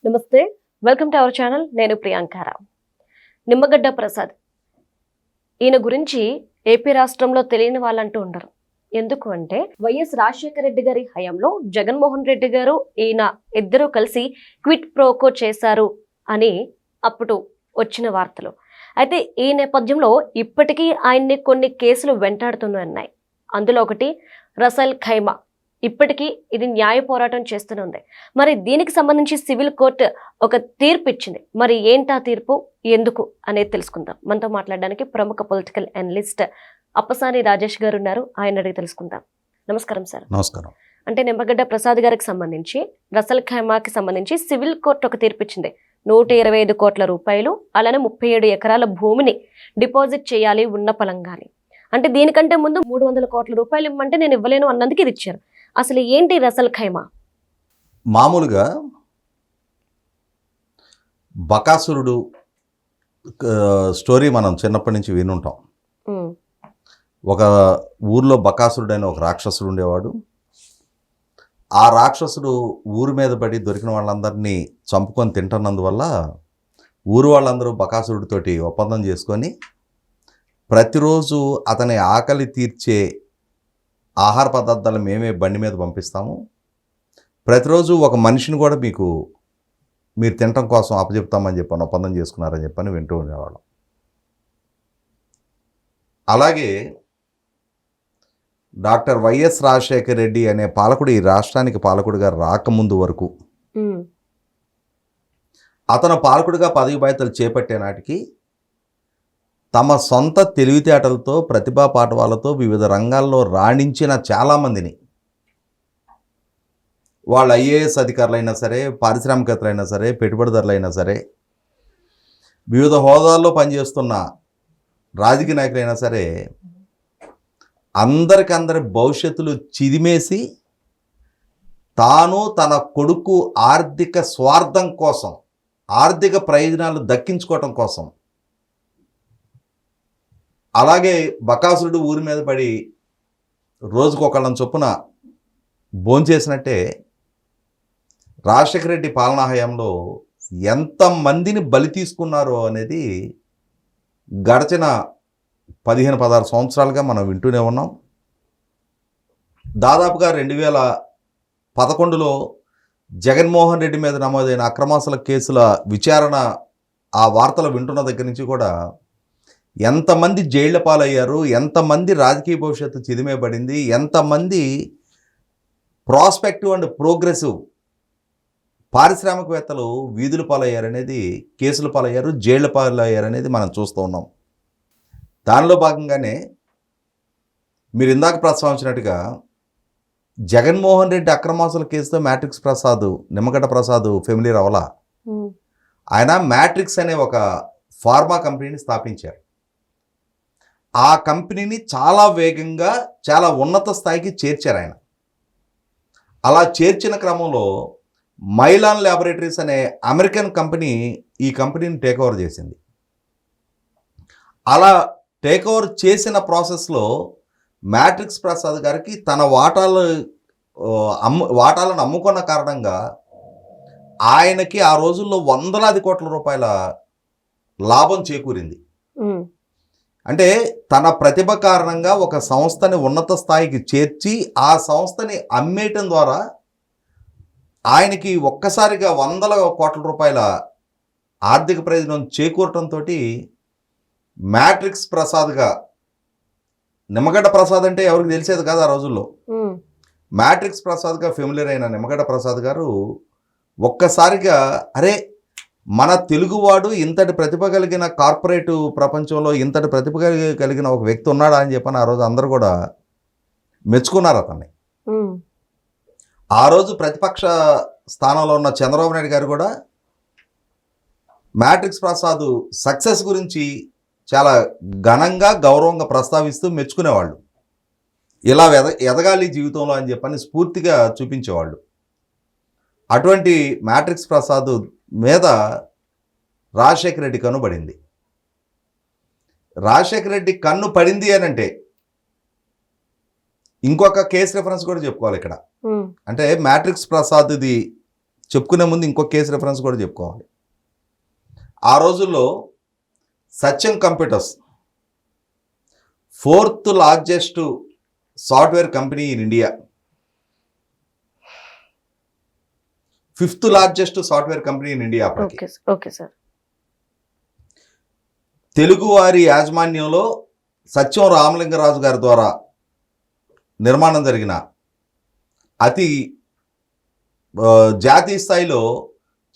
నమస్తే, welcome to our channel. నేను ప్రియాంకారావు. నిమ్మగడ్డ ప్రసాద్ ఈయన గురించి ఏపీ రాష్ట్రంలో తెలియని వాళ్ళంటూ ఉండరు. ఎందుకు అంటే వైఎస్ రాజశేఖర రెడ్డి గారి హయాంలో జగన్మోహన్ రెడ్డి గారు ఈయన ఇద్దరూ కలిసి క్విట్ ప్రోకో చేశారు అని అప్పుడు వచ్చిన వార్తలు. అయితే ఈ నేపథ్యంలో ఇప్పటికీ ఆయన్ని కొన్ని కేసులు వెంటాడుతున్నాయి. అందులో ఒకటి రసల్ ఖైమా. ఇప్పటికీ ఇది న్యాయ పోరాటం చేస్తూనే. మరి దీనికి సంబంధించి సివిల్ కోర్టు ఒక తీర్పు ఇచ్చింది. మరి ఏంటా తీర్పు, ఎందుకు అనేది తెలుసుకుందాం. మనతో మాట్లాడడానికి ప్రముఖ పొలిటికల్ అనలిస్ట్ అప్పసాని రాజేష్ గారు ఉన్నారు. ఆయన అడిగి తెలుసుకుందాం. నమస్కారం సార్. నమస్కారం. అంటే నిమ్మగడ్డ ప్రసాద్ గారికి సంబంధించి రసల్ ఖైమాకి సంబంధించి సివిల్ కోర్టు ఒక తీర్పు ఇచ్చింది. 125 కోట్ల రూపాయలు, అలానే 37 ఎకరాల భూమిని డిపాజిట్ చేయాలి ఉన్న పలంగాని. అంటే దీనికంటే ముందు 300 కోట్ల రూపాయలు ఇవ్వమంటే నేను ఇవ్వలేను అన్నందుకు ఇది ఇచ్చారు. అసలు ఏంటి రసల్ ఖైమా? మామూలుగా బకాసురుడు స్టోరీ మనం చిన్నప్పటి నుంచి వినుంటాం. ఒక ఊర్లో బకాసురుడు అనే ఒక రాక్షసుడు ఉండేవాడు. ఆ రాక్షసుడు ఊరి మీద పడి దొరికిన వాళ్ళందరినీ చంపుకొని తింటున్నందువల్ల ఊరు వాళ్ళందరూ బకాసురుడితోటి ఒప్పందం చేసుకొని ప్రతిరోజు అతని ఆకలి తీర్చే ఆహార పదార్థాలు మేమే బండి మీద పంపిస్తాము, ప్రతిరోజు ఒక మనిషిని కూడా మీరు తినటం కోసం అప్పచెప్తామని చెప్పని ఒప్పందం చేసుకున్నారని చెప్పని వింటూ ఉండేవాళ్ళం. అలాగే డాక్టర్ వైఎస్ రాజశేఖర రెడ్డి అనే పాలకుడు ఈ రాష్ట్రానికి పాలకుడిగా రాకముందు వరకు అతను పాలకుడిగా పదవి బాధ్యతలు చేపట్టే నాటికి తమ సొంత తెలివితేటలతో, ప్రతిభా పాఠవాలతో వివిధ రంగాల్లో రాణించిన చాలామందిని, వాళ్ళు ఐఏఎస్ అధికారులైనా సరే, పారిశ్రామికవేత్తలైనా సరే, పెట్టుబడిదారులైనా సరే, వివిధ హోదాల్లో పనిచేస్తున్న రాజకీయ నాయకులైనా సరే, అందరి భవిష్యత్తులు చిదిమేసి తాను తన కొడుకు ఆర్థిక స్వార్థం కోసం, ఆర్థిక ప్రయోజనాలు దక్కించుకోవటం కోసం, అలాగే బకాసురుడు ఊరి మీద పడి రోజుకొకళ్ళని చొప్పున భోంచేసినట్టే రాజశేఖర రెడ్డి పాలనా హయాంలో ఎంతమందిని బలి తీసుకున్నారో అనేది గడిచిన 15-16 సంవత్సరాలుగా మనం వింటూనే ఉన్నాం. దాదాపుగా 2011లో జగన్మోహన్ రెడ్డి మీద నమోదైన అక్రమాస్తుల కేసుల విచారణ, ఆ వార్తలు వింటున్న దగ్గర నుంచి కూడా ఎంతమంది జైళ్ల పాలయ్యారు, ఎంతమంది రాజకీయ భవిష్యత్తు చిదిమేయబడింది, ఎంతమంది ప్రాస్పెక్టివ్ అండ్ ప్రోగ్రెసివ్ పారిశ్రామికవేత్తలు వీధుల పాలయ్యారనేది, కేసుల పాలయ్యారు, జైళ్ల పాలయ్యారనేది మనం చూస్తూ ఉన్నాం. దానిలో భాగంగానే మీరు ఇందాక ప్రస్తావించినట్టుగా జగన్మోహన్ రెడ్డి అక్రమాస్తుల కేసుతో మ్యాట్రిక్స్ ప్రసాద్, నిమ్మగడ్డ ప్రసాద్ ఫెమిలియర్ అవలా. ఆయన మ్యాట్రిక్స్ అనే ఒక ఫార్మా కంపెనీని స్థాపించారు. ఆ కంపెనీని చాలా వేగంగా, చాలా ఉన్నత స్థాయికి చేర్చారు ఆయన. అలా చేర్చిన క్రమంలో మైలాన్ ల్యాబొరేటరీస్ అనే అమెరికన్ కంపెనీ ఈ కంపెనీని టేక్ ఓవర్ చేసింది. అలా టేక్ ఓవర్ చేసిన ప్రాసెస్లో మ్యాట్రిక్స్ ప్రసాద్ గారికి తన వాటాలను అమ్ముకున్న కారణంగా ఆయనకి ఆ రోజుల్లో వందలాది కోట్ల రూపాయల లాభం చేకూరింది. అంటే తన ప్రతిభ కారణంగా ఒక సంస్థని ఉన్నత స్థాయికి చేర్చి ఆ సంస్థని అమ్మేయటం ద్వారా ఆయనకి ఒక్కసారిగా వందల కోట్ల రూపాయల ఆర్థిక ప్రయోజనం చేకూరటంతో మ్యాట్రిక్స్ ప్రసాద్గా, నిమ్మగడ్డ ప్రసాద్ అంటే ఎవరికి తెలిసేది కాదు ఆ రోజుల్లో, మ్యాట్రిక్స్ ప్రసాద్గా ఫెమిలియర్ అయిన నిమ్మగడ్డ ప్రసాద్ గారు ఒక్కసారిగా అరే మన తెలుగువాడు ఇంతటి ప్రతిభ కలిగిన కార్పొరేట్ ప్రపంచంలో ఇంతటి ప్రతిభ కలిగిన ఒక వ్యక్తి ఉన్నాడా అని చెప్పని ఆ రోజు అందరూ కూడా మెచ్చుకున్నారు అతన్ని. ఆ రోజు ప్రతిపక్ష స్థానంలో ఉన్న చంద్రబాబు నాయుడు గారు కూడా మ్యాట్రిక్స్ ప్రసాద్ సక్సెస్ గురించి చాలా ఘనంగా, గౌరవంగా ప్రస్తావిస్తూ మెచ్చుకునేవాళ్ళు. ఇలా ఎదగాలి జీవితంలో అని చెప్పని స్ఫూర్తిగా చూపించేవాళ్ళు. అటువంటి మ్యాట్రిక్స్ ప్రసాద్ మీద రాజశేఖర రెడ్డి కన్ను పడింది. రాజశేఖర రెడ్డి కన్ను పడింది అని అంటే ఇంకొక కేసు రెఫరెన్స్ కూడా చెప్పుకోవాలి ఇక్కడ. అంటే మ్యాట్రిక్స్ ప్రసాద్ది చెప్పుకునే ముందు ఇంకో కేసు రెఫరెన్స్ కూడా చెప్పుకోవాలి. ఆ రోజుల్లో Satyam computers 4th largest software company in India, 5th largest software company in India. Okay sir. తెలుగువారి యాజమాన్యంలో సత్యం రామలింగరాజు గారి ద్వారా నిర్మాణం జరిగిన అతి జాతీయ స్థాయిలో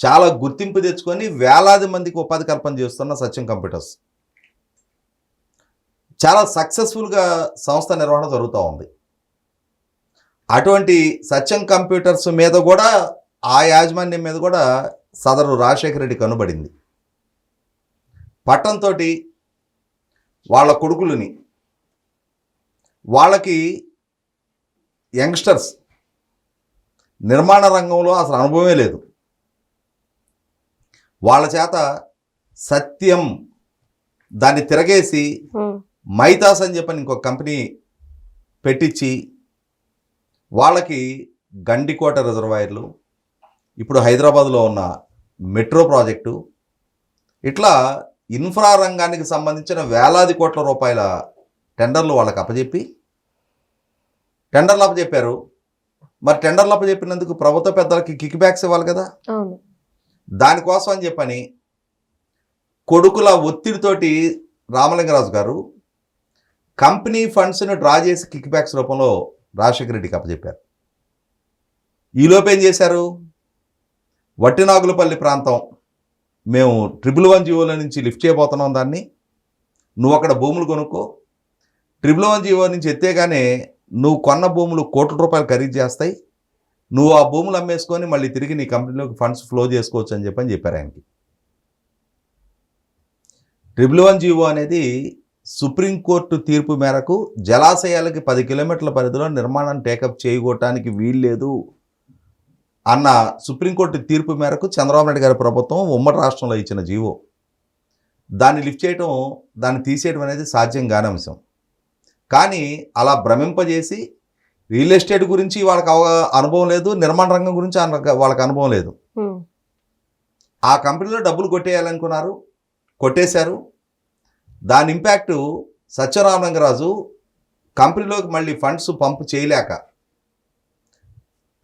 చాలా గుర్తింపు తెచ్చుకొని వేలాది మందికి ఉపాధి కల్పన చేస్తున్న సత్యం కంప్యూటర్స్ చాలా సక్సెస్ఫుల్గా సంస్థ నిర్వహణ జరుగుతూ ఉంది. అటువంటి సత్యం కంప్యూటర్స్ మీద కూడా, ఆ యాజమాన్యం మీద కూడా సదరు రాజశేఖర రెడ్డి కనుబడింది. పట్టంతో వాళ్ళ కొడుకులని, వాళ్ళకి యంగ్స్టర్స్, నిర్మాణ రంగంలో అసలు అనుభవమే లేదు, వాళ్ళ చేత సత్యం దాన్ని తిరగేసి మైతాస్ అని చెప్పని ఇంకొక కంపెనీ పెట్టించి వాళ్ళకి గండికోట రిజర్వాయర్లు, ఇప్పుడు హైదరాబాద్లో ఉన్న మెట్రో ప్రాజెక్టు, ఇట్లా ఇన్ఫ్రా రంగానికి సంబంధించిన వేలాది కోట్ల రూపాయల టెండర్లు వాళ్ళకి టెండర్లు అప్పచెప్పారు. మరి టెండర్లు అప్పచెప్పినందుకు ప్రభుత్వ పెద్దలకి కిక్ బ్యాక్స్ ఇవ్వాలి కదా. దానికోసం అని చెప్పని కొడుకుల ఒత్తిడితోటి రామలింగరాజు గారు కంపెనీ ఫండ్స్ను డ్రా చేసి కిక్ బ్యాక్స్ రూపంలో రాజశేఖర రెడ్డికి అప్పచెప్పారు. ఈలోపు ఏం చేశారు, వట్టినాగులపల్లి ప్రాంతం మేము 111 జీవోల నుంచి లిఫ్ట్ చేయబోతున్నాం, దాన్ని నువ్వు అక్కడ భూములు కొనుక్కో, 111 జీవో నుంచి ఎత్తేగానే నువ్వు కొన్న భూములు కోట్ల రూపాయలు ఖరీదు చేస్తాయి, నువ్వు ఆ భూములు అమ్మేసుకొని మళ్ళీ తిరిగి నీ కంపెనీలోకి ఫండ్స్ ఫ్లో చేసుకోవచ్చు అని చెప్పారు ఆయనకి. 111 జీవో అనేది సుప్రీంకోర్టు తీర్పు మేరకు జలాశయాలకి 10 కిలోమీటర్ల పరిధిలో నిర్మాణాన్ని టేకప్ చేయగొట్టడానికి వీల్లేదు అన్న సుప్రీంకోర్టు తీర్పు మేరకు చంద్రబాబు నాయుడు గారి ప్రభుత్వం ఉమ్మడి రాష్ట్రంలో ఇచ్చిన జీవో. దాన్ని లిఫ్ట్ చేయడం, దాన్ని తీసేయడం అనేది సాధ్యం కాని అంశం. కానీ అలా భ్రమింపజేసి రియల్ ఎస్టేట్ గురించి వాళ్ళకి అనుభవం లేదు, నిర్మాణ రంగం గురించి వాళ్ళకి అనుభవం లేదు, ఆ కంపెనీలో డబ్బులు కొట్టేయాలనుకున్నారు, కొట్టేశారు. దాని ఇంపాక్టు సత్యరామలింగరాజు కంపెనీలోకి మళ్ళీ ఫండ్స్ పంపు చేయలేక,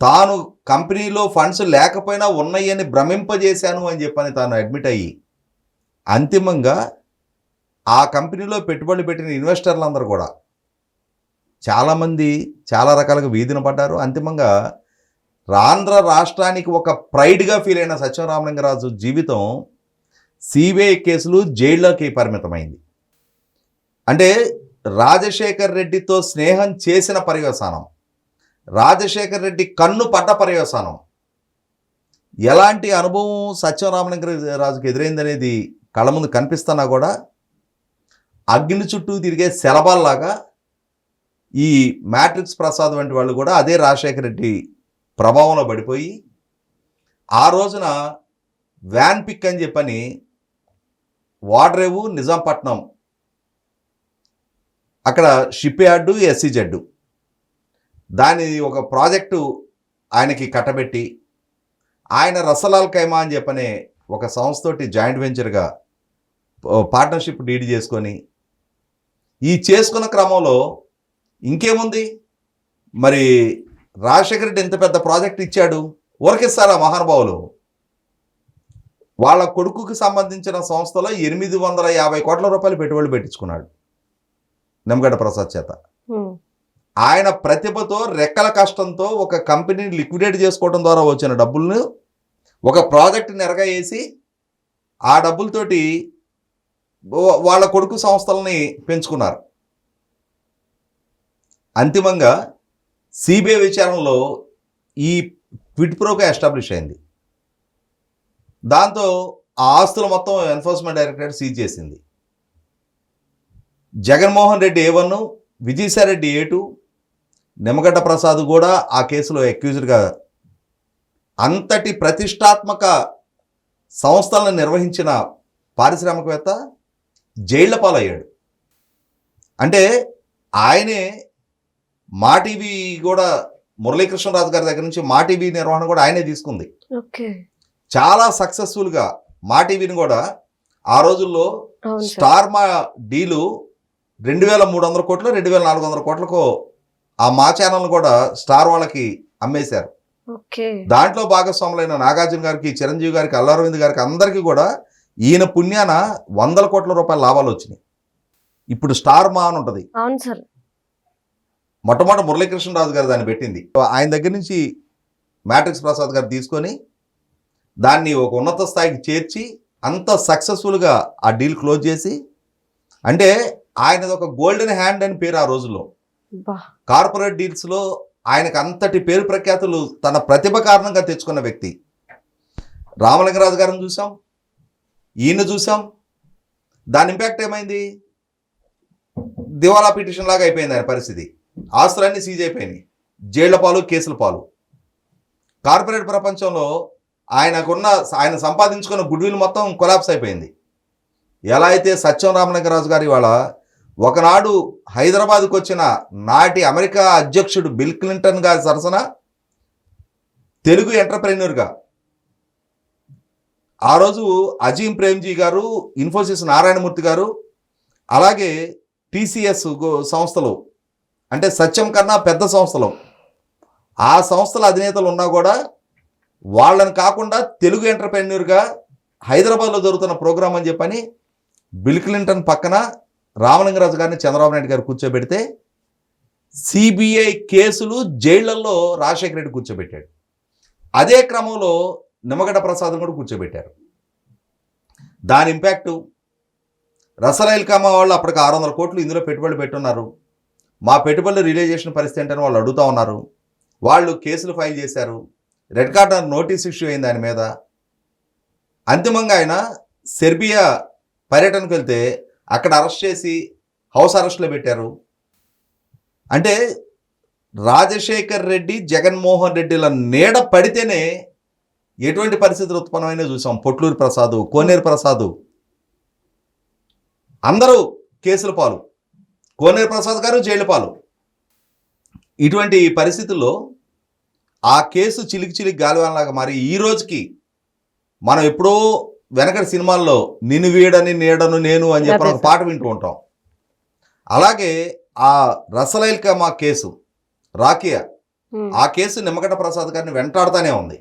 తాను కంపెనీలో ఫండ్స్ లేకపోయినా ఉన్నాయని భ్రమింపజేశాను అని చెప్పని తాను అడ్మిట్ అయ్యి, అంతిమంగా ఆ కంపెనీలో పెట్టుబడులు పెట్టిన ఇన్వెస్టర్లందరూ కూడా చాలామంది చాలా రకాలుగా వీధిన పడ్డారు. అంతిమంగా ఆంధ్ర రాష్ట్రానికి ఒక ప్రైడ్గా ఫీల్ అయిన సత్యం రామలింగరాజు జీవితం సిబిఐ కేసులు, జైల్లోకి పరిమితమైంది. అంటే రాజశేఖర్ రెడ్డితో స్నేహం చేసిన పర్యవసానం, రాజశేఖర్ రెడ్డి కన్ను పడ్డ పర్యవసానం, ఎలాంటి అనుభవం సత్యం రామలింగరాజుకి ఎదురైందనేది కళ్ళ ముందు కనిపిస్తున్నా కూడా అగ్ని చుట్టూ తిరిగే శలభాల్లాగా ఈ మ్యాట్రిక్స్ ప్రసాద్ వంటి వాళ్ళు కూడా అదే రాజశేఖర రెడ్డి ప్రభావంలో పడిపోయి, ఆ రోజున వ్యాన్ పిక్ అని చెప్పని వాడ్రేవు, నిజాంపట్నం అక్కడ షిప్ యార్డు, SEZ దాని ఒక ప్రాజెక్టు ఆయనకి కట్టబెట్టి, ఆయన రసలాల్ ఖైమా అని చెప్పనే ఒక సంస్థతోటి జాయింట్ వెంచర్గా పార్ట్నర్షిప్ డీడ్ చేసుకొని, ఈ చేసుకున్న క్రమంలో ఇంకేముంది, మరి రాజశేఖర రెడ్డి ఎంత పెద్ద ప్రాజెక్ట్ ఇచ్చాడు, ఊరకిస్తారా మహానుభావులు? వాళ్ళ కొడుకుకి సంబంధించిన సంస్థలో 850 కోట్ల రూపాయలు పెట్టుబడులు పెట్టించుకున్నాడు నిమ్మగడ్డ ప్రసాద్ చేత. ఆయన ప్రతిభతో, రెక్కల కష్టంతో ఒక కంపెనీని లిక్విడేట్ చేసుకోవడం ద్వారా వచ్చిన డబ్బులను ఒక ప్రాజెక్ట్ నెరగా వేసి, ఆ డబ్బులతోటి వాళ్ళ కొడుకు సంస్థలని పెంచుకున్నారు. అంతిమంగా సిబిఐ విచారణలో ఈ క్విడ్ ప్రోగా ఎస్టాబ్లిష్ అయింది. దాంతో ఆ ఆస్తులు మొత్తం ఎన్ఫోర్స్మెంట్ డైరెక్టరేట్ సీజ్ చేసింది. జగన్మోహన్ రెడ్డి A1, విజయసాయిరెడ్డి A2, నిమ్మగడ్డ ప్రసాద్ కూడా ఆ కేసులో అక్యూజ్డ్గా, అంతటి ప్రతిష్టాత్మక సంస్థలను నిర్వహించిన పారిశ్రామికవేత్త జైళ్ల పాలయ్యాడు. అంటే ఆయనే మా టీవీ కూడా మురళీకృష్ణరాజు గారి దగ్గర నుంచి మా టీవీ నిర్వహణ కూడా ఆయనే తీసుకుంది. ఓకే. చాలా సక్సెస్ఫుల్గా మా టీవీని కూడా ఆ రోజుల్లో అవును సార్. స్టార్ మా డీలు 2300 కోట్లు 2400 కోట్లకు ఆ మా ఛానల్ కూడా స్టార్ వాళ్ళకి అమ్మేశారు. ఓకే. దాంట్లో భాగస్వాములైన నాగార్జున గారికి, చిరంజీవి గారికి, అల్లరవింద్ గారికి అందరికీ కూడా ఈయన పుణ్యాన 100 కోట్ల రూపాయల లాభాలు వచ్చినాయి. ఇప్పుడు స్టార్ మా అని ఉంటుంది. అవును సార్. మొట్టమొదటి మురళీకృష్ణరాజు గారు దాన్ని పెట్టింది. ఆయన దగ్గర నుంచి మ్యాట్రిక్స్ ప్రసాద్ గారు తీసుకొని దాన్ని ఒక ఉన్నత స్థాయికి చేర్చి అంత సక్సెస్ఫుల్గా ఆ డీల్ క్లోజ్ చేసి, అంటే ఆయనది ఒక గోల్డెన్ హ్యాండ్ అని పేరు ఆ రోజుల్లో. బా. కార్పొరేట్ డీల్స్లో ఆయనకు అంతటి పేరు ప్రఖ్యాతులు తన ప్రతిభ కారణంగా తెచ్చుకున్న వ్యక్తి. రామలింగరాజు గారిని చూసాం, ఈయన చూసాం. దాని ఇంపాక్ట్ ఏమైంది? దివాలా పిటిషన్ లాగా అయిపోయింది ఆయన పరిస్థితి. ఆస్తులన్నీ సీజ్ అయిపోయినాయి, జైళ్ల పాలు, కేసుల పాలు. కార్పొరేట్ ప్రపంచంలో ఆయన సంపాదించుకున్న గుడ్ విల్ మొత్తం కొలాప్స్ అయిపోయింది. ఎలా అయితే సత్యం రామలింగరాజు గారి ఇవాళ ఒకనాడు హైదరాబాద్కు వచ్చిన నాటి అమెరికా అధ్యక్షుడు బిల్ క్లింటన్ గారి సరసన తెలుగు ఎంటర్ప్రెన్యూర్గా ఆ రోజు అజీం ప్రేమ్జీ గారు, ఇన్ఫోసిస్ నారాయణమూర్తి గారు, అలాగే టీసీఎస్ సంస్థలు, అంటే సత్యం కన్నా పెద్ద సంస్థలు, ఆ సంస్థల అధినేతలు ఉన్నా కూడా వాళ్ళని కాకుండా తెలుగు ఎంటర్ప్రెన్యూర్గా హైదరాబాద్లో జరుగుతున్న ప్రోగ్రాం అని చెప్పని బిల్ క్లింటన్ పక్కన రామలింగరాజు గారిని చంద్రబాబు నాయుడు గారు కూర్చోబెడితే సిబిఐ కేసులు, జైళ్లలో రాజశేఖర రెడ్డి కూర్చోబెట్టాడు. అదే క్రమంలో నిమ్మగడ్డ ప్రసాద్ కూడా కూర్చోబెట్టారు. దాని ఇంపాక్టు రసరైల్ కామా వాళ్ళు అప్పటికి 600 కోట్లు ఇందులో పెట్టుబడులు పెట్టున్నారు. మా పెట్టుబడులు రిలీజ్ చేసిన పరిస్థితి ఏంటని వాళ్ళు అడుగుతూ ఉన్నారు. వాళ్ళు కేసులు ఫైల్ చేశారు. రెడ్ కార్నర్ నోటీస్ ఇష్యూ అయింది ఆయన మీద. అంతిమంగా ఆయన సెర్బియా పర్యటనకు వెళ్తే అక్కడ అరెస్ట్ చేసి హౌస్ అరెస్ట్లో పెట్టారు. అంటే రాజశేఖర్ రెడ్డి, జగన్మోహన్ రెడ్డిల నీడ పడితేనే ఎటువంటి పరిస్థితులు ఉత్పన్నమైనా చూసాం. పొట్లూరు ప్రసాద్, కోనేరు ప్రసాద్ అందరూ కేసుల పాలు, కోనేరు ప్రసాద్ గారు జైలు పాలు. ఇటువంటి పరిస్థితుల్లో ఆ కేసు చిలికి గాలివానలాగా మారి ఈ రోజుకి మనం ఎప్పుడో వెనకటి సినిమాల్లో నిన్ను వీడని నీడను నేను అని చెప్పిన ఒక పాట వింటూ ఉంటాం. అలాగే ఆ రసలైల్ కమా కేసు, రాకియా, ఆ కేసు నిమ్మగడ్డ ప్రసాద్ గారిని వెంటాడుతూనే ఉంది.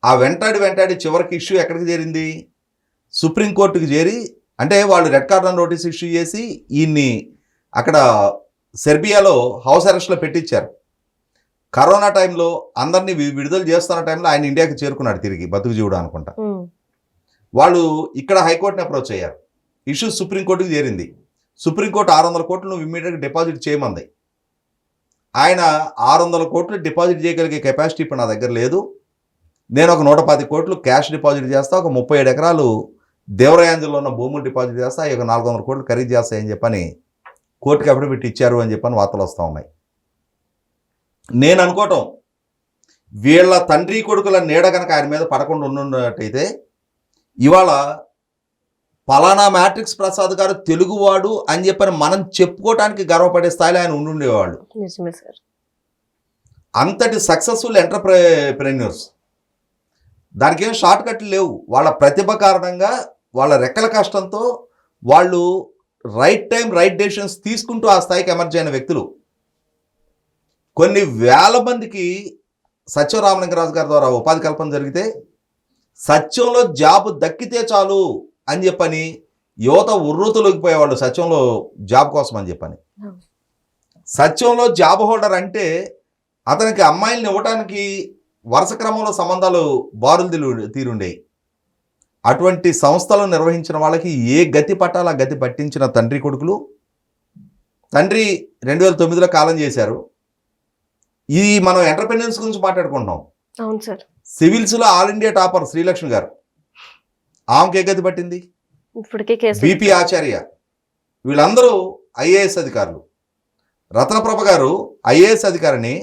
ఆ వెంటాడి చివరికి ఇష్యూ ఎక్కడికి చేరింది? సుప్రీంకోర్టుకి చేరి, అంటే వాళ్ళు రెడ్ కార్నర్ నోటీస్ ఇష్యూ చేసి ఈయన్ని అక్కడ సెర్బియాలో హౌస్ అరెస్ట్లో పెట్టించారు. కరోనా టైంలో అందరినీ విడుదల చేస్తున్న టైంలో ఆయన ఇండియాకి చేరుకున్నాడు తిరిగి, బతుకు జీవుడు అనుకుంటా. వాళ్ళు ఇక్కడ హైకోర్టుని అప్రోచ్ అయ్యారు. ఇష్యూ సుప్రీంకోర్టుకి చేరింది. సుప్రీంకోర్టు 600 కోట్లు నువ్వు ఇమ్మీడియట్గా డిపాజిట్ చేయమంది. ఆయన 600 కోట్లు డిపాజిట్ చేయగలిగే కెపాసిటీ ఇప్పుడు నా దగ్గర లేదు, నేను ఒక 110 కోట్లు క్యాష్ డిపాజిట్ చేస్తా, ఒక 37 ఎకరాలు దేవరాయాంజల్లో ఉన్న భూములు డిపాజిట్ చేస్తా, ఒక 400 కోట్లు ఖరీదు చేస్తాయని చెప్పని కోర్టుకి అఫిడవిట్ ఇచ్చారు అని చెప్పని వార్తలు వస్తూ ఉన్నాయి. నేను అనుకోవటం వీళ్ళ తండ్రి కొడుకుల నీడ కనుక ఆయన మీద పడకుండా ఉన్నట్టయితే ఇవాళ పలానా మ్యాట్రిక్స్ ప్రసాద్ గారు తెలుగువాడు అని చెప్పని మనం చెప్పుకోవటానికి గర్వపడే స్థాయిలో ఆయన ఉండుండేవాళ్ళు. అంతటి సక్సెస్ఫుల్ ఎంటర్ప్రెన్యూర్స్. దానికి ఏం షార్ట్ కట్లు లేవు. వాళ్ళ ప్రతిభ కారణంగా, వాళ్ళ రెక్కల కష్టంతో వాళ్ళు రైట్ టైం రైట్ డెసిషన్స్ తీసుకుంటూ ఆ స్థాయికి ఎమర్జ్ అయిన వ్యక్తులు. కొన్ని వేల మందికి సత్యం రామలింగరాజు గారి ద్వారా ఉపాధి కల్పన జరిగితే, సత్యంలో జాబ్ దక్కితే చాలు అని చెప్పని యువత ఉర్రూతలోకిపోయేవాళ్ళు సత్యంలో జాబ్ కోసం అని చెప్పని. సత్యంలో జాబ్ హోల్డర్ అంటే అతనికి అమ్మాయిల్ని ఇవ్వటానికి వరుస క్రమంలో సంబంధాలు బారులు తీరుండేవి. అటువంటి సంస్థలు నిర్వహించిన వాళ్ళకి ఏ గతి పట్టాలో ఆ గతి పట్టించిన తండ్రి కొడుకులు. తండ్రి 2009లో కాలం చేశారు. ఇది మనం ఎంటర్ప్రెన్యూర్స్ గురించి మాట్లాడుకుంటున్నాం. అవును సార్. సివిల్స్లో ఆల్ ఇండియా టాపర్ శ్రీలక్ష్మి గారు, ఆమెకి ఏ గతి పట్టింది? బిపి ఆచార్య, వీళ్ళందరూ ఐఏఎస్ అధికారులు. రత్నప్రభ గారు ఐఏఎస్ అధికారిని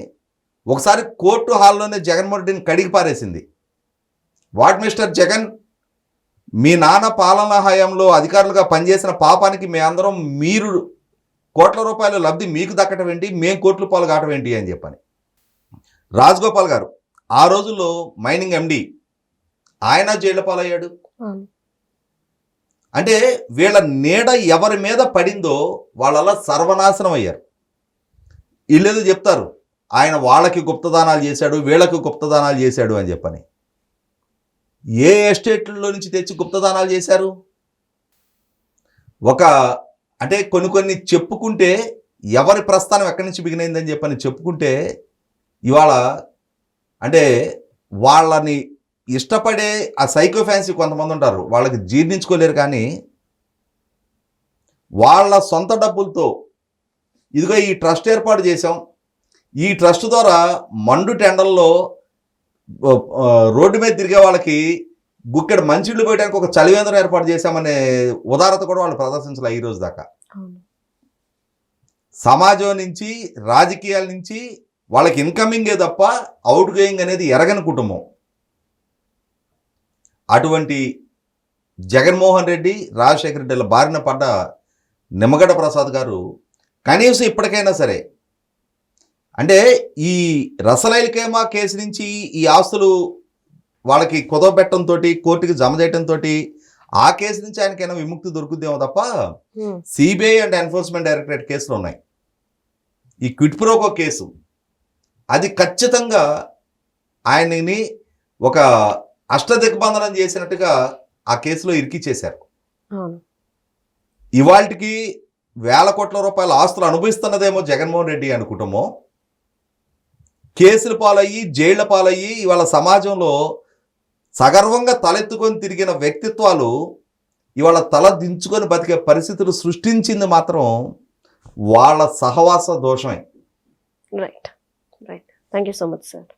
ఒకసారి కోర్టు హాల్లోనే జగన్మోహన్ రెడ్డిని కడిగి పారేసింది. వాట్ మిస్టర్ జగన్, మీ నాన్న పాలనా హయాంలో అధికారులుగా పనిచేసిన పాపానికి మేమందరం మీరు కోట్ల రూపాయల లబ్ధి మీకు దక్కటం ఏంటి, మేం కోట్ల పాలు కావటం ఏంటి అని చెప్పని. రాజగోపాల్ గారు ఆ రోజుల్లో మైనింగ్ ఎండి, ఆయన జైళ్ళ పాలయ్యాడు. అవును. అంటే వీళ్ళ నీడ ఎవరి మీద పడిందో వాళ్ళలా సర్వనాశనం అయ్యారు. వీళ్ళేదో చెప్తారు, ఆయన వాళ్ళకి గుప్తదానాలు చేశాడు, వీళ్ళకి గుప్తదానాలు చేశాడు అని చెప్పని. ఏ ఎస్టేట్లలో నుంచి తెచ్చి గుప్తదానాలు చేశారు? అంటే కొన్ని చెప్పుకుంటే ఎవరి ప్రస్థానం ఎక్కడి నుంచి బిగినైందని చెప్పని చెప్పుకుంటే ఇవాళ అంటే వాళ్ళని ఇష్టపడే ఆ సైకో ఫ్యాన్సీ కొంతమంది ఉంటారు, వాళ్ళకి జీర్ణించుకోలేరు. కానీ వాళ్ళ సొంత డబ్బులతో ఇదిగో ఈ ట్రస్ట్ ఏర్పాటు చేశాం, ఈ ట్రస్ట్ ద్వారా మండు టెండల్లో రోడ్డు మీద తిరిగే వాళ్ళకి గుక్కెడు మంచిళ్ళు పోయడానికి ఒక చలివేంద్రం ఏర్పాటు చేశామనే ఉదారత కూడా వాళ్ళు ప్రదర్శించాలి ఈ రోజు దాకా. సమాజం నుంచి, రాజకీయాల నుంచి వాళ్ళకి ఇన్కమింగే తప్ప అవుట్ గోయింగ్ అనేది ఎరగని కుటుంబం. అటువంటి జగన్మోహన్ రెడ్డి, రాజశేఖర రెడ్డిల బారిన పడ్డ నిమ్మగడ్డ ప్రసాద్ గారు కనీసం ఇప్పటికైనా సరే, అంటే ఈ రసలైల్ ఖేమా కేసు నుంచి ఈ ఆస్తులు వాళ్ళకి కుదవబెట్టడంతో, కోర్టుకి జమ చేయడంతో ఆ కేసు నుంచి ఆయనకైనా విముక్తి దొరుకుద్దేమో తప్ప సిబిఐ అండ్ ఎన్ఫోర్స్మెంట్ డైరెక్టరేట్ కేసులు ఉన్నాయి. ఈ క్విట్ ప్రోకో కేసు అది ఖచ్చితంగా ఆయనని ఒక అష్టదిగ్బంధనం చేసినట్టుగా ఆ కేసులో ఇరికిచ్చేశారు. ఇవాళకి వేల కోట్ల రూపాయల ఆస్తులు అనుభవిస్తున్నదేమో జగన్మోహన్ రెడ్డి అని కుటుంబం. కేసుల పాలయ్యి, జైళ్ల పాలయ్యి ఇవాళ సమాజంలో సగర్వంగా తలెత్తుకొని తిరిగిన వ్యక్తిత్వాలు ఇవాళ తల దించుకొని బతికే పరిస్థితులు సృష్టించింది మాత్రం వాళ్ళ సహవాస దోషమే. Right. Thank you so much sir.